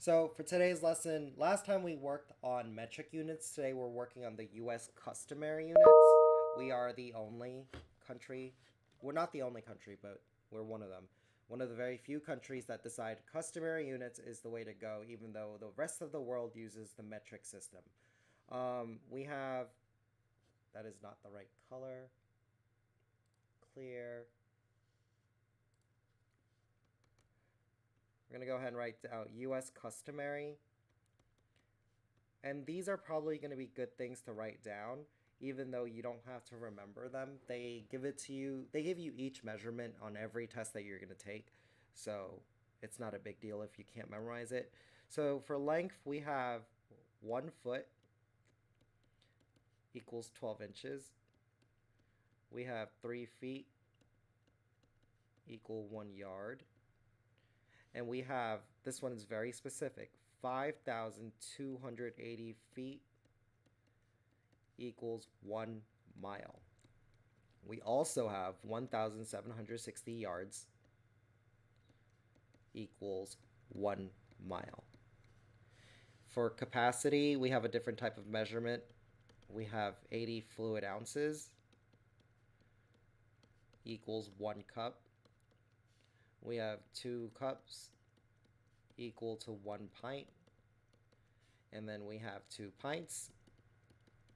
So for today's lesson, last time we worked on metric units. Today we're working on the U.S. customary units. We are the only country, we're not the only country, but we're one of them. One of the very few countries that decide customary units is the way to go, even though the rest of the world uses the metric system. We have, that is not the right color, clear. We're going to go ahead and write out U.S. customary. And these are probably going to be good things to write down, even though you don't have to remember them. They give it to you, they give you each measurement on every test that you're going to take. So it's not a big deal if you can't memorize it. So for length, we have 1 foot equals 12 inches. We have 3 feet equal 1 yard. And we have, this one is very specific, 5,280 feet equals 1 mile. We also have 1,760 yards equals 1 mile. For capacity, we have a different type of measurement. We have 80 fluid ounces equals 1 cup. We have 2 cups equal to 1 pint. And then we have 2 pints,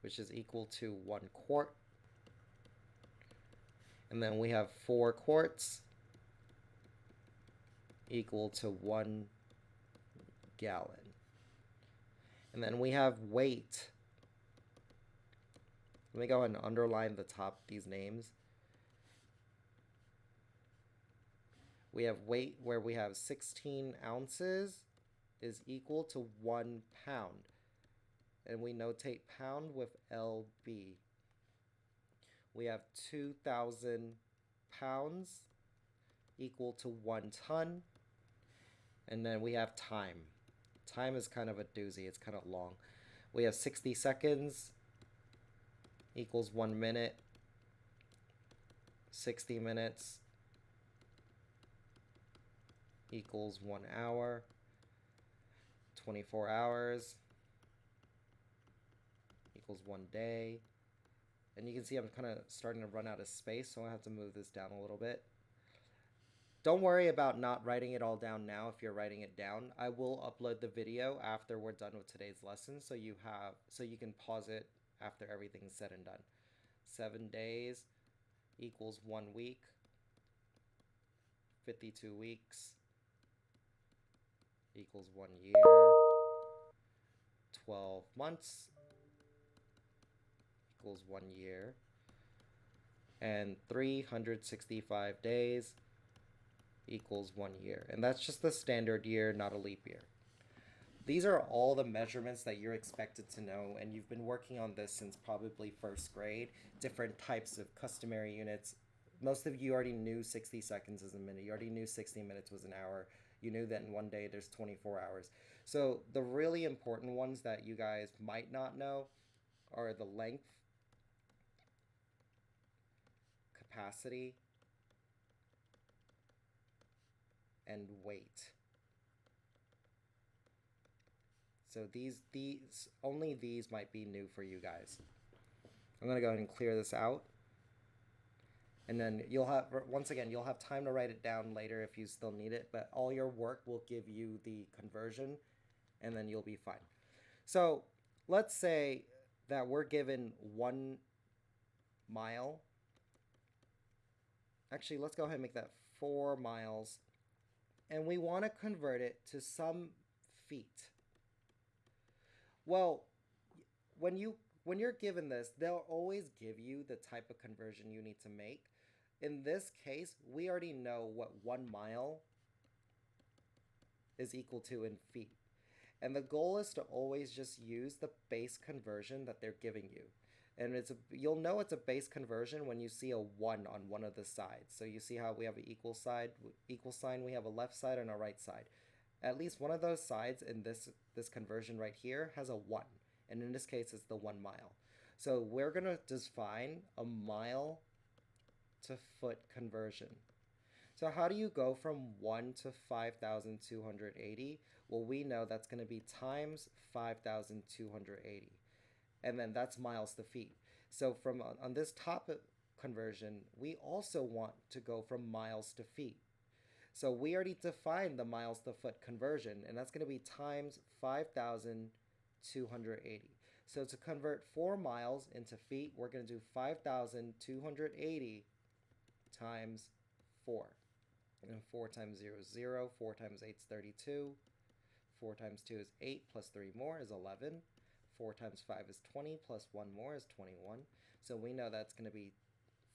which is equal to 1 quart. And then we have 4 quarts equal to 1 gallon. And then we have weight. Let me go ahead and underline the top these names. We have weight where we have 16 ounces is equal to 1 pound. And we notate pound with LB. We have 2,000 pounds equal to 1 ton. And then we have time. Time is kind of a doozy. It's kind of long. We have 60 seconds equals 1 minute. 60 minutes equals 1 hour. 24 hours equals 1 day. And you can see I'm kind of starting to run out of space, so I have to move this down a little bit. Don't worry about not writing it all down now if you're writing it down. I will upload the video after we're done with today's lesson, so you can pause it after everything's said and done. 7 days equals 1 week. 52 weeks equals 1 year. 12 months equals 1 year. And 365 days equals 1 year. And that's just the standard year, not a leap year. These are all the measurements that you're expected to know, and you've been working on this since probably first grade. Different types of customary units. Most of you already knew 60 seconds is a minute. You already knew 60 minutes was an hour. You knew that in 1 day there's 24 hours. So the really important ones that you guys might not know are the length, capacity, and weight. So only these might be new for you guys. I'm gonna go ahead and clear this out. And then you'll have time to write it down later if you still need it, but all your work will give you the conversion and then you'll be fine. So let's say that we're given 1 mile. Actually, let's go ahead and make that 4 miles. And we want to convert it to some feet. Well, when you're given this, they'll always give you the type of conversion you need to make. In this case, we already know what 1 mile is equal to in feet. And the goal is to always just use the base conversion that they're giving you. And you'll know it's a base conversion when you see a 1 on one of the sides. So you see how we have an equal sign, we have a left side and a right side. At least one of those sides in this conversion right here has a 1. And in this case, it's the 1 mile. So we're going to define a mile to foot conversion. So how do you go from 1 to 5,280? Well, we know that's going to be times 5,280. And then that's miles to feet. So from on this top conversion, we also want to go from miles to feet. So we already defined the miles to foot conversion, and that's going to be times 5,280. So to convert 4 miles into feet, we're going to do 5,280 times 4. And 4 times 0 is 0, 4 times 8 is 32, 4 times 2 is 8, plus 3 more is 11, 4 times 5 is 20, plus 1 more is 21. So we know that's going to be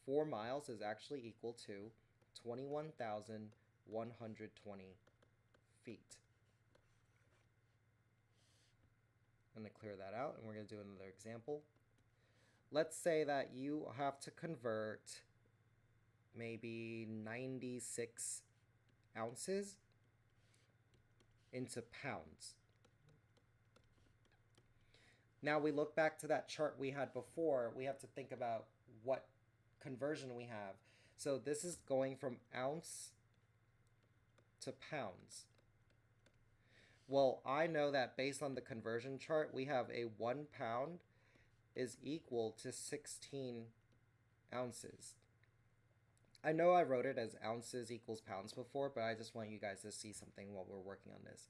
4 miles is actually equal to 21,120 feet. I'm going to clear that out, and we're going to do another example. Let's say that you have to convert maybe 96 ounces into pounds. Now we look back to that chart we had before. We have to think about what conversion we have. So this is going from ounce to pounds. Well, I know that based on the conversion chart, we have a 1 pound is equal to 16 ounces. I know I wrote it as ounces equals pounds before, but I just want you guys to see something while we're working on this.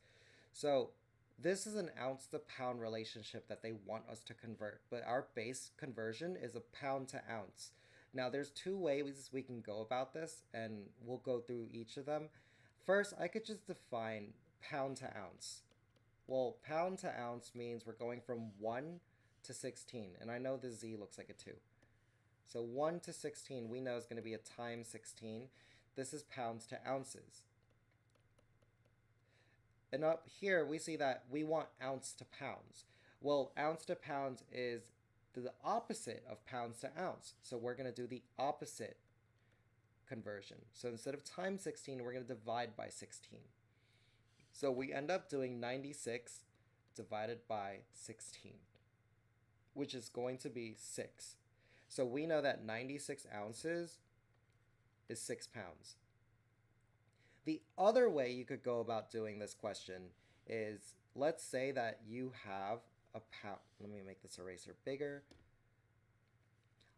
So this is an ounce to pound relationship that they want us to convert, but our base conversion is a pound to ounce. Now there's 2 ways we can go about this, and we'll go through each of them. First, I could just define pound to ounce. Well, pound to ounce means we're going from 1 to 16, and I know the Z looks like a 2. So 1 to 16 we know is going to be a times 16. This is pounds to ounces. And up here we see that we want ounce to pounds. Well, ounce to pounds is the opposite of pounds to ounce. So we're going to do the opposite conversion. So instead of times 16, we're going to divide by 16. So we end up doing 96 divided by 16, which is going to be 6. So we know that 96 ounces is 6 pounds. The other way you could go about doing this question is, let's say that you have a pound. Let me make this eraser bigger.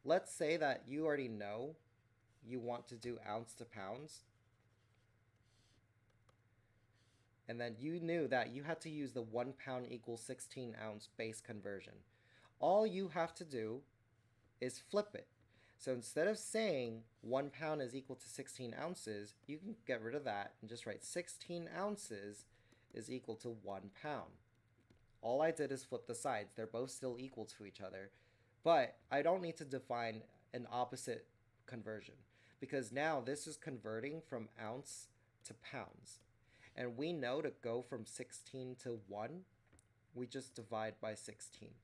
Let's say that you already know you want to do ounce to pounds. And then you knew that you had to use the 1 pound equals 16 ounce base conversion. All you have to do is flip it. So instead of saying 1 pound is equal to 16 ounces, you can get rid of that and just write 16 ounces is equal to 1 pound. All I did is flip the sides. They're both still equal to each other. But I don't need to define an opposite conversion, because now this is converting from ounce to pounds. And we know to go from 16 to 1, we just divide by 16.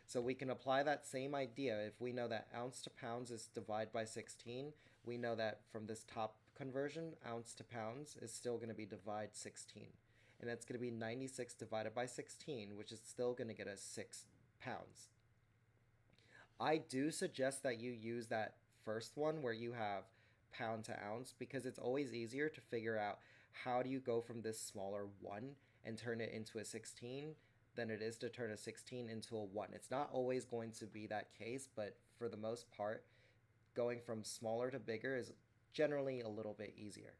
So we can apply that same idea. If we know that ounce to pounds is divide by 16, we know that from this top conversion, ounce to pounds is still going to be divide 16. And that's going to be 96 divided by 16, which is still going to get us 6 pounds. I do suggest that you use that first one where you have pound to ounce, because it's always easier to figure out how do you go from this smaller 1 and turn it into a 16 than it is to turn a 16 into a 1. It's not always going to be that case, but for the most part, going from smaller to bigger is generally a little bit easier.